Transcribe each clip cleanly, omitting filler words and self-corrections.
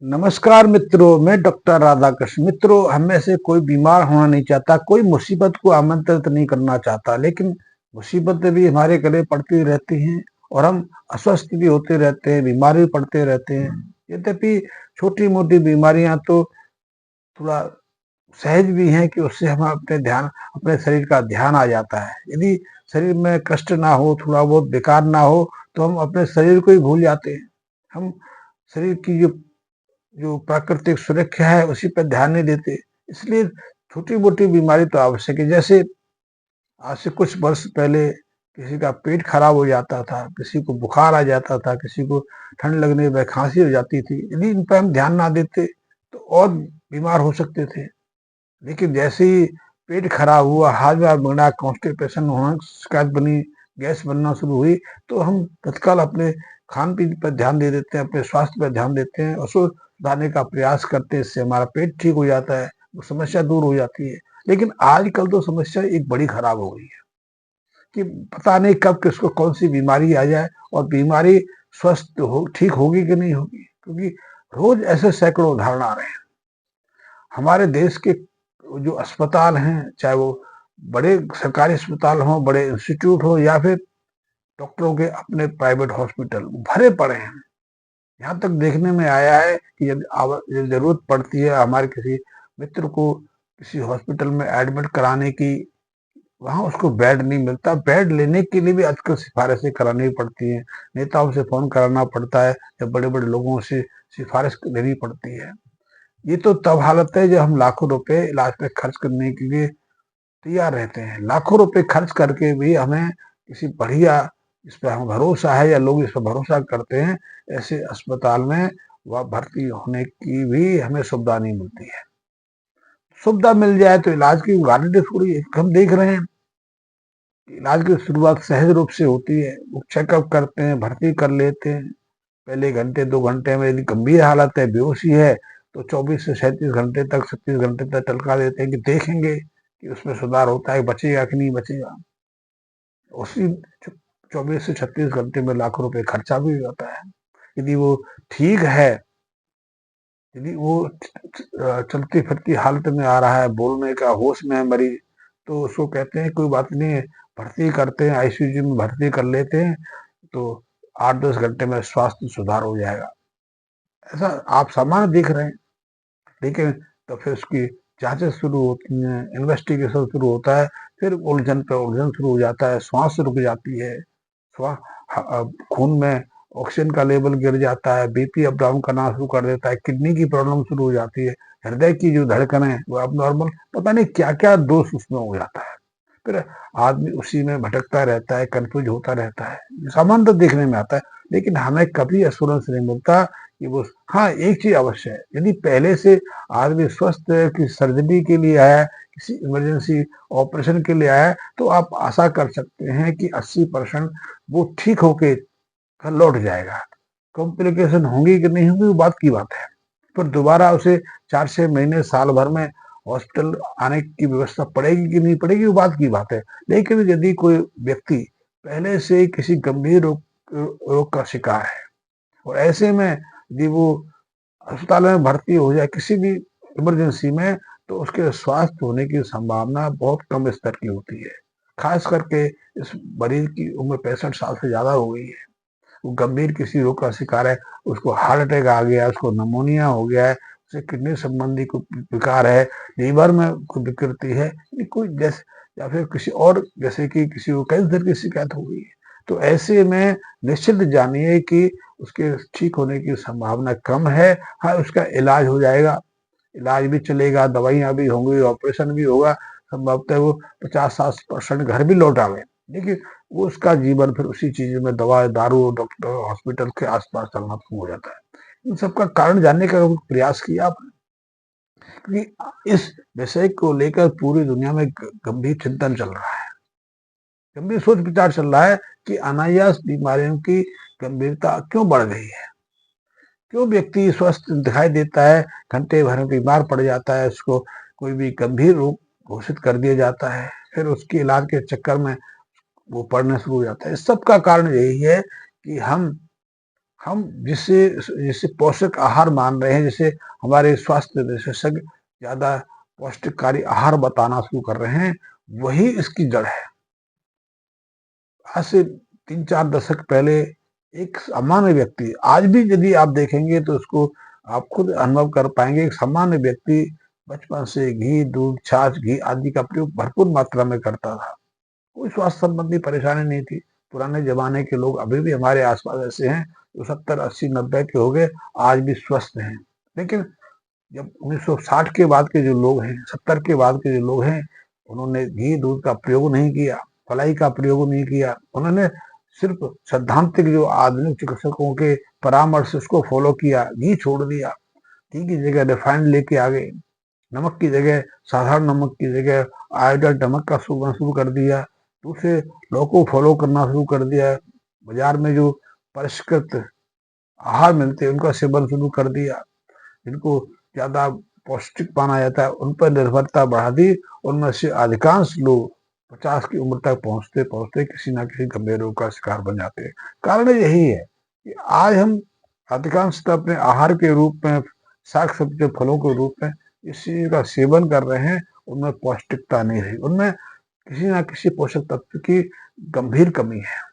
नमस्कार मित्रों, मैं डॉक्टर राधाकृष्ण। मित्रों, हम में से कोई बीमार होना नहीं चाहता, कोई मुसीबत को आमंत्रित नहीं करना चाहता, लेकिन मुसीबतें भी हमारे गले पड़ती रहती हैं और हम अस्वस्थ भी होते रहते हैं, बीमार भी पड़ते रहते हैं। यद्यपि छोटी मोटी बीमारियां तो थोड़ा सहज भी हैं कि उससे हम अपने शरीर का ध्यान आ जाता है। यदि शरीर में कष्ट ना हो, थोड़ा बहुत बेकार ना हो, तो हम अपने शरीर को ही भूल जाते हैं। हम शरीर की जो जो प्राकृतिक सुरक्षा है उसी पर ध्यान नहीं देते। इसलिए छोटी मोटी बीमारी तो आवश्यक है। जैसे आज से कुछ वर्ष पहले किसी का पेट खराब हो जाता था, किसी को बुखार आ जाता था, किसी को ठंड लगने पर खांसी हो जाती थी। यदि इन पर हम ध्यान ना देते तो और बीमार हो सकते थे। लेकिन जैसे ही पेट खराब हुआ, हाजमा बना, कॉन्स्टिपेशन होना, शिकायत बनी, गैस बनना शुरू हुई, तो हम तत्काल अपने खान पीन पर ध्यान दे देते हैं, अपने स्वास्थ्य पर ध्यान देते हैं, उसको सुधारने का प्रयास करते हैं। इससे हमारा पेट ठीक हो जाता है, वो समस्या दूर हो जाती है। लेकिन आजकल तो समस्या एक बड़ी खराब हो गई है कि पता नहीं कब किसको कौन सी बीमारी आ जाए और बीमारी स्वस्थ हो ठीक होगी कि नहीं होगी, क्योंकि रोज ऐसे सैकड़ों उदाहरण आ रहे हैं। हमारे देश के जो अस्पताल हैं, चाहे वो बड़े सरकारी अस्पताल हों, बड़े इंस्टीट्यूट हो, या फिर डॉक्टरों के अपने प्राइवेट हॉस्पिटल, भरे पड़े हैं। यहाँ तक देखने में आया है कि यदि जरूरत पड़ती है हमारे किसी मित्र को किसी हॉस्पिटल में एडमिट कराने की, वहां उसको बेड नहीं मिलता। बेड लेने के लिए भी आजकल सिफारिशें करानी पड़ती हैं, नेताओं से फोन कराना पड़ता है, या बड़े बड़े लोगों से सिफारिश लेनी पड़ती है। ये तो तब हालत है जब हम लाखों रुपए इलाज पे खर्च करने के लिए तैयार रहते हैं। लाखों रुपए खर्च करके भी हमें किसी बढ़िया, इस पर हमें भरोसा है या लोग इस पर भरोसा करते हैं, ऐसे अस्पताल में वह भर्ती होने की भी हमें सुविधा नहीं मिलती है। सुविधा मिल जाए तो इलाज की गारंटी थोड़ी है। हम देख रहे हैं इलाज की शुरुआत सहज रूप से होती है, वो चेकअप करते हैं, भर्ती कर लेते हैं। पहले घंटे 2 घंटे में यदि गंभीर हालत है, बेहोशी है, तो 24 से 37 घंटे तक, 36 घंटे तक टलका देते हैं कि देखेंगे कि उसमें सुधार होता है, बचेगा कि नहीं बचेगा। उसी 24 से 36 घंटे में लाखों रुपए खर्चा भी हो जाता है। यदि वो ठीक है, यदि वो चलती फिरती हालत में आ रहा है, बोलने का होश में है मरीज, तो उसको कहते हैं कोई बात नहीं है, भर्ती करते हैं, आईसीयू में भर्ती कर लेते हैं, तो 8-10 घंटे में स्वास्थ्य सुधार हो जाएगा। ऐसा आप सामान्य देख रहे हैं। लेकिन तो फिर उसकी जांचें शुरू होती हैं, इन्वेस्टिगेशन शुरू होता है, फिर उलझन पे उलझन शुरू हो जाता है, श्वास रुक जाती है, श्वास खून में ऑक्सीजन का लेवल गिर जाता है, बीपी अप डाउन करना शुरू कर देता है, किडनी की प्रॉब्लम शुरू हो जाती है, हृदय की जो धड़कन है वो अब नॉर्मल, पता नहीं क्या क्या दोष उसमें हो जाता है। फिर आदमी उसी में भटकता रहता है, कंफ्यूज होता रहता है। सामान्य तो देखने में आता है, लेकिन हमें कभी एश्योरेंस नहीं मिलता कि वो, हाँ एक चीज अवश्य है, यदि पहले से आदमी स्वस्थ है, किसी सर्जरी के लिए आया है, किसी इमरजेंसी ऑपरेशन के लिए आया है, तो आप आशा कर सकते हैं कि 80% वो ठीक होके घर लौट जाएगा। कॉम्प्लिकेशन होंगी कि नहीं होंगी वो बात की बात है, पर दोबारा उसे 4-6 महीने साल भर में हॉस्पिटल आने की व्यवस्था पड़ेगी कि नहीं पड़ेगी वो बात की बात है। लेकिन यदि कोई व्यक्ति पहले से किसी गंभीर रोग का शिकार है और ऐसे में यदि वो अस्पताल में भर्ती हो जाए किसी भी इमरजेंसी में, तो उसके स्वस्थ होने की संभावना बहुत कम स्तर की होती है। खास करके इस मरीज की उम्र 65 साल से ज्यादा हो गई है, वो गंभीर किसी रोग का शिकार है, उसको हार्ट अटैक आ गया, उसको निमोनिया हो गया है, उसे किडनी संबंधी कोई विकार है, लीवर में कोई विकृति है, कोई जैसे, या फिर किसी और, जैसे कि किसी को कैंसर की शिकायत हो गई है, तो ऐसे में निश्चित जानिए कि उसके ठीक होने की संभावना कम है। हाँ, उसका इलाज हो जाएगा, इलाज भी चलेगा, दवाइयां भी होंगी, ऑपरेशन भी होगा, संभवतः वो 50-60% घर भी लौट आवे, लेकिन वो उसका जीवन फिर उसी चीज में, दवा दारू, डॉक्टर, हॉस्पिटल के आसपास चलना शुरू हो जाता है। इन सबका कारण जानने का प्रयास किया आपने? क्योंकि इस विषय को लेकर पूरी दुनिया में गंभीर चिंतन चल रहा है, गंभीर सोच विचार चल रहा है कि अनायास बीमारियों की गंभीरता क्यों बढ़ गई है, क्यों व्यक्ति स्वस्थ दिखाई देता है, घंटे भर में बीमार पड़ जाता है, उसको कोई भी गंभीर रोग घोषित कर दिया जाता है, फिर उसके इलाज के चक्कर में वो पढ़ना शुरू हो जाता है। इस सब का कारण यही है कि हम जिसे जिसे पोषक आहार मान रहे हैं, जैसे हमारे स्वास्थ्य विशेषज्ञ ज्यादा पौष्टिककारी आहार बताना शुरू कर रहे हैं, वही इसकी जड़ है। आज से 3-4 दशक पहले एक सामान्य व्यक्ति, आज भी यदि आप देखेंगे तो उसको आप खुद अनुभव कर पाएंगे, एक सामान्य व्यक्ति बचपन से घी, दूध, छाछ, घी आदि का प्रयोग भरपूर मात्रा में करता था। कोई स्वास्थ्य संबंधी परेशानी नहीं थी। पुराने जमाने के लोग अभी भी हमारे आसपास ऐसे हैं जो 70, 80, 90 के हो गए, आज भी स्वस्थ हैं। लेकिन जब 1960 के बाद के जो लोग हैं, 70 के बाद के जो लोग हैं, उन्होंने घी दूध का प्रयोग नहीं किया, मलाई का प्रयोग नहीं किया। उन्होंने सिर्फ सैद्धांतिक जो आधुनिक चिकित्सकों के परामर्श उसको फॉलो किया, घी छोड़ दिया, घी की जगह रिफाइंड लेके आ गए, नमक की जगह, साधारण नमक की जगह आयोडाइज्ड नमक का सेवन शुरू कर दिया, दूसरे लोगों को फॉलो करना शुरू कर दिया, बाजार में जो परिष्कृत आहार मिलते हैं उनका सेवन शुरू कर दिया, जिनको ज्यादा पौष्टिक माना जाता है उन पर निर्भरता बढ़ा दी। उनमें से अधिकांश लोग 50 की उम्र तक पहुंचते पहुंचते किसी ना किसी गंभीर रोग का शिकार बन जाते हैं। कारण यही है कि आज हम अधिकांशतः अपने आहार के रूप में, साग सब्जी फलों के रूप में इस चीज का सेवन कर रहे हैं, उनमें पौष्टिकता नहीं रही, उनमें किसी ना किसी पोषक तत्व की गंभीर कमी है।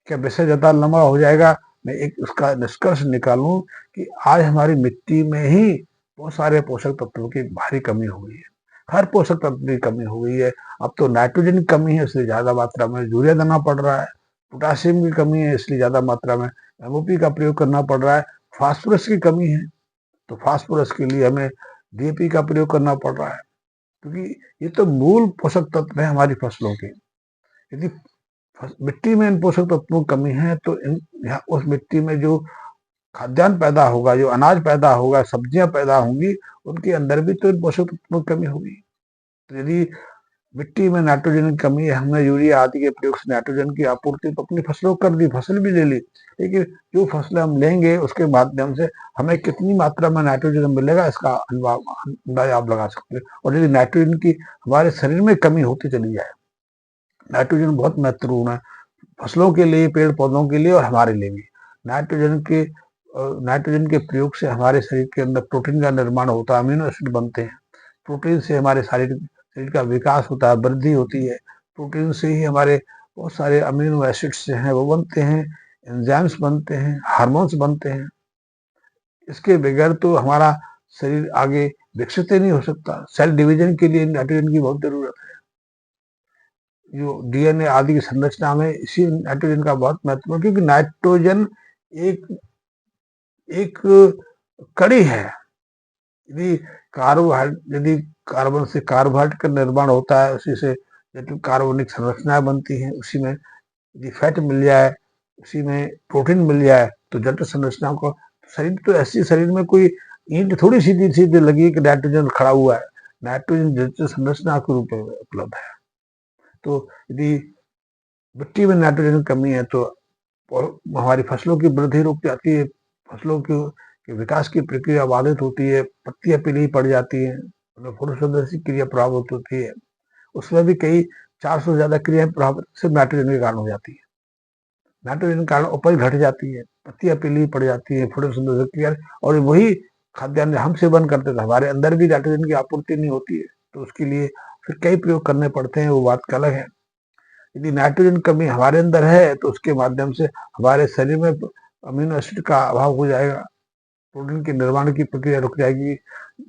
क्या विषय ज्यादा लंबा हो जाएगा, मैं एक उसका निष्कर्ष निकालूं कि आज हमारी मिट्टी में ही बहुत सारे पोषक तत्वों की भारी कमी हो गई है। हर पोषक तत्व की कमी हो गई है। अब तो नाइट्रोजन की कमी है, इसलिए ज्यादा मात्रा में यूरिया देना पड़ रहा है। पोटासियम की कमी है, इसलिए ज्यादा मात्रा में एमओपी का प्रयोग करना पड़ रहा है। फास्फोरस की कमी है, तो फास्फोरस के लिए हमें डीएपी का प्रयोग करना पड़ रहा है, क्योंकि ये तो मूल पोषक तत्व है हमारी फसलों के। यदि मिट्टी में इन पोषक तत्वों की कमी है तो उस मिट्टी में जो खाद्यान्न पैदा होगा, जो अनाज पैदा होगा, सब्जियां पैदा होंगी, उनके अंदर भी तो इन पोषक तत्वों की कमी होगी। तो यदि मिट्टी में नाइट्रोजन की कमी है, हमने यूरिया आदि के प्रयोग से नाइट्रोजन की आपूर्ति तो अपनी फसलों को कर दी, फसल भी ले ली, लेकिन जो फसलें हम लेंगे उसके माध्यम से हमें कितनी मात्रा में नाइट्रोजन मिलेगा, इसका अंदाजा आप लगा सकते हैं। और यदि नाइट्रोजन की हमारे शरीर में कमी होती चली जाए, नाइट्रोजन बहुत महत्वपूर्ण है फसलों के लिए, पेड़ पौधों के लिए और हमारे लिए भी। नाइट्रोजन के प्रयोग से हमारे शरीर के अंदर प्रोटीन का निर्माण होता है, अमीनो एसिड बनते हैं। प्रोटीन से हमारे शरीर का विकास होता है, वृद्धि होती है। प्रोटीन से ही हमारे बहुत सारे अमीनो एसिड्स हैं वो बनते हैं, एंजाइम्स बनते हैं, हार्मोन्स बनते हैं। इसके बगैर तो हमारा शरीर आगे विकसित ही नहीं हो सकता। सेल डिवीजन के लिए नाइट्रोजन की बहुत जरूरत है। जो डीएनए आदि की संरचना में इसी नाइट्रोजन का बहुत महत्व है, क्योंकि नाइट्रोजन एक एक कड़ी है। यदि यदि कार्बन से कार्बोहाइड्रेट का निर्माण होता है, उसी से कार्बनिक संरचनाएं बनती हैं, उसी में यदि फैट मिल जाए, उसी में प्रोटीन मिल जाए, तो जटिल संरचनाओं को शरीर तो ऐसी, शरीर में कोई ईंट थोड़ी सीधी सीधी लगी कि नाइट्रोजन खड़ा हुआ है। नाइट्रोजन जटिल संरचना के रूप में उपलब्ध है। तो यदि मिट्टी में नाइट्रोजन की कमी है तो हमारी फसलों की वृद्धि रुक जाती है, फसलों के विकास की प्रक्रिया बाधित होती है, पत्तियां पीली पड़ जाती हैं, फोटोसिंथेसिस क्रिया प्रभावित होती है। उसमें भी कई 400 से ज्यादा क्रियाएं प्रभावित सिर्फ नाइट्रोजन के कारण हो जाती है। नाइट्रोजन के कारण उपज घट जाती है, पत्तियां पीली पड़ जाती है, फोटोसिंथेसिस क्रिया, और वही खाद्यान्न हम सेवन करते थे, हमारे अंदर भी नाइट्रोजन की आपूर्ति नहीं होती है, तो उसके लिए फिर कई प्रयोग करने पड़ते हैं, वो बात का अलग है। यदि नाइट्रोजन कमी हमारे अंदर है तो उसके माध्यम से हमारे शरीर में अमीनो एसिड का अभाव हो जाएगा, प्रोटीन के निर्माण की प्रक्रिया रुक जाएगी,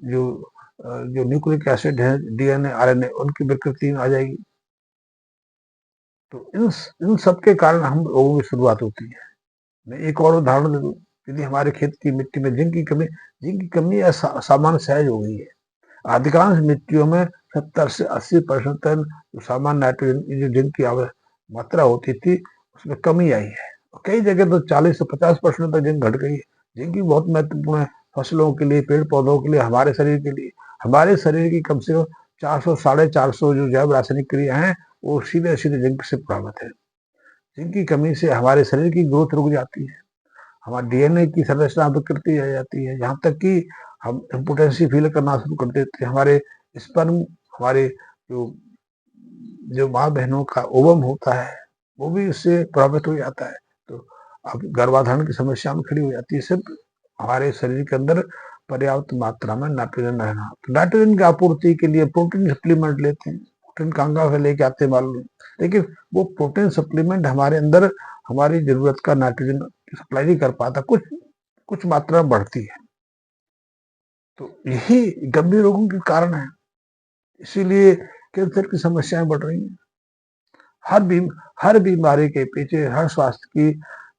जो जो न्यूक्लिक एसिड है, डीएनए, आरएनए, उनकी विकृति आ जाएगी। तो इन सब के कारण हम रोगों की शुरुआत होती है। मैं एक और उदाहरण दे दूं, यदि हमारे खेत की मिट्टी में जिंक की कमी सामान्य सहज हो गई है। अधिकांश मिट्टियों में 70 से 80% तक जो सामान्य नाइट्रोजन की जो जिंक की मात्रा होती थी उसमें कमी आई है। कई जगह तो 40 से 50% तक जिंक घट गई है। जिंक की बहुत महत्वपूर्ण है फसलों के लिए, पेड़ पौधों के लिए, हमारे शरीर के लिए। हमारे शरीर की कम से कम 400 450 जो जैव रासायनिक क्रिया है वो सीधे सीधे जिंक से प्रभावित है। जिंक की कमी से हमारे शरीर की ग्रोथ रुक जाती है, हमारे डीएनए की संरचना विकृति आ जाती है, यहाँ तक कि हम इम्पोटेंसी फील करना शुरू कर देते हैं। हमारे स्पर्म, हमारे जो जो माँ बहनों का ओवम होता है वो भी इससे प्रभावित हो जाता है। तो अब गर्भाधान की समस्या में खड़ी हो जाती है। सिर्फ हमारे शरीर के अंदर पर्याप्त मात्रा में नाइट्रोजन रहना। तो नाइट्रोजन की आपूर्ति के लिए प्रोटीन सप्लीमेंट लेते हैं, प्रोटीन कहाँ से लेके आते हैं मालूम, लेकिन वो प्रोटीन सप्लीमेंट हमारे अंदर हमारी जरूरत का नाइट्रोजन सप्लाई नहीं कर पाता, कुछ कुछ मात्रा में बढ़ती है। तो यही गंभीर रोगों के कारण है, इसीलिए कैंसर की समस्याएं बढ़ रही हैं। हर बीमारी के पीछे, हर स्वास्थ्य की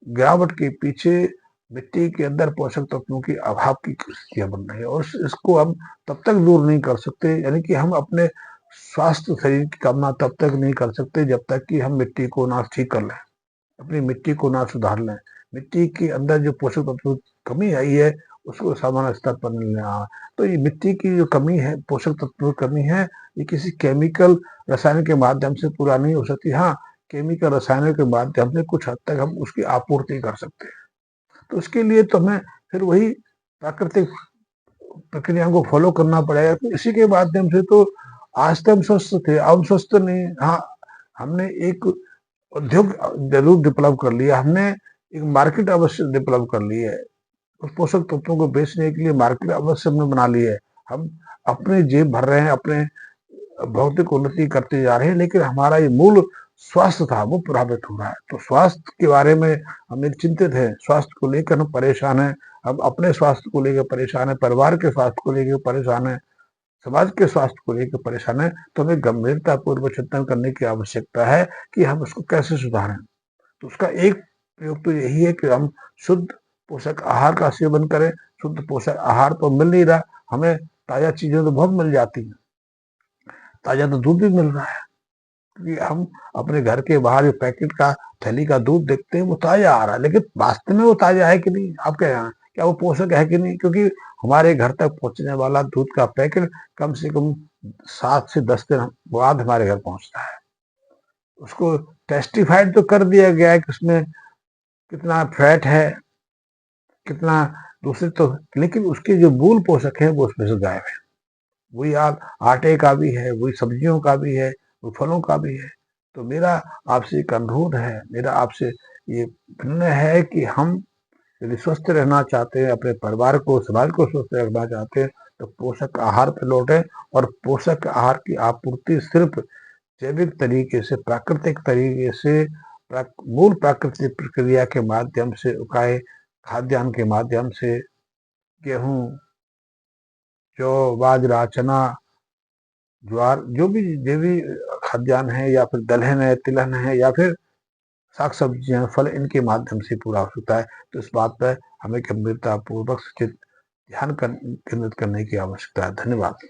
गिरावट के पीछे मिट्टी के अंदर पोषक तत्वों की अभाव की स्थितियां बन रही है, और इसको हम तब तक दूर नहीं कर सकते, यानी कि हम अपने स्वास्थ्य शरीर की कामना तब तक नहीं कर सकते जब तक कि हम मिट्टी को ना ठीक कर लें, अपनी मिट्टी को ना सुधार लें। मिट्टी के अंदर जो पोषक तत्व की कमी आई है उसको सामान्य स्तर पर मिलना। तो ये मिट्टी की जो कमी है, पोषक तत्वों की कमी है, ये किसी केमिकल रसायन के माध्यम से पूरा नहीं हो सकती। हाँ, केमिकल रसायनों के माध्यम से कुछ हद तक हम उसकी आपूर्ति कर सकते हैं। तो उसके लिए तो हमें फिर वही प्राकृतिक प्रक्रिया को फॉलो करना पड़ेगा। तो इसी के माध्यम से तो आज तक हम स्वस्थ थे, अब स्वस्थ नहीं। हाँ, हमने एक उद्योग जरूर डेवलप कर लिया, हमने एक मार्केट अवश्य डेवलप कर ली है, उस पोषक तत्वों को बेचने के लिए मार्केट अवश्य हमने बना ली है। हम अपने जेब भर रहे हैं, अपने भौतिक उन्नति करते जा रहे हैं, लेकिन हमारा ये मूल स्वास्थ्य था वो प्रभावित हो रहा है। तो स्वास्थ्य के बारे में हम एक चिंतित हैं, स्वास्थ्य को लेकर हम परेशान हैं, हम अपने स्वास्थ्य को लेकर परेशान हैं, परिवार के स्वास्थ्य को लेकर परेशान हैं, समाज के स्वास्थ्य को लेकर परेशान है। तो हमें गंभीरता पूर्वक चिंतन करने की आवश्यकता है कि हम उसको कैसे सुधारें। तो उसका एक प्रयोग तो यही है कि हम शुद्ध पोषक आहार का सेवन करें। शुद्ध पोषक आहार तो मिल नहीं रहा, हमें ताजा चीजें तो बहुत मिल जाती हैं, ताजा तो दूध भी मिल रहा है, क्योंकि हम अपने घर के बाहर जो पैकेट का थैली का दूध देखते हैं वो ताजा आ रहा है, लेकिन वास्तव में वो ताजा है कि नहीं, आप क्या वो पोषक है कि नहीं? क्योंकि हमारे घर तक पहुंचने वाला दूध का पैकेट कम से कम 7 से 10 दिन बाद हमारे घर पहुंचता है। उसको टेस्टिफाइड तो कर दिया गया है कि उसमें कितना फैट है, कितना दूसरे, तो लेकिन उसके जो मूल पोषक है वो उसमें से गायब है। वही आटे का भी है, वही सब्जियों का भी है, वो फलों का भी है। तो मेरा आपसे एक अनुरोध है, मेरा आपसे ये निर्णय है कि हम यदि स्वस्थ रहना चाहते हैं, अपने परिवार को, समाज को स्वस्थ रखना चाहते हैं, तो पोषक आहार पर लौटें, और पोषक आहार की आपूर्ति सिर्फ जैविक तरीके से, प्राकृतिक तरीके से, मूल प्राकृतिक प्रक्रिया के माध्यम से उगाए खाद्यान्न के माध्यम से, गेहूं, जौ, बाजरा, चना, ज्वार, जो भी खाद्यान्न है, या फिर दलहन है, तिलहन है, या फिर साग सब्जियां, फल, इनके माध्यम से पूरा हो सकता है। तो इस बात पर हमें गंभीरता पूर्वक ध्यान केंद्रित करने की आवश्यकता है। धन्यवाद।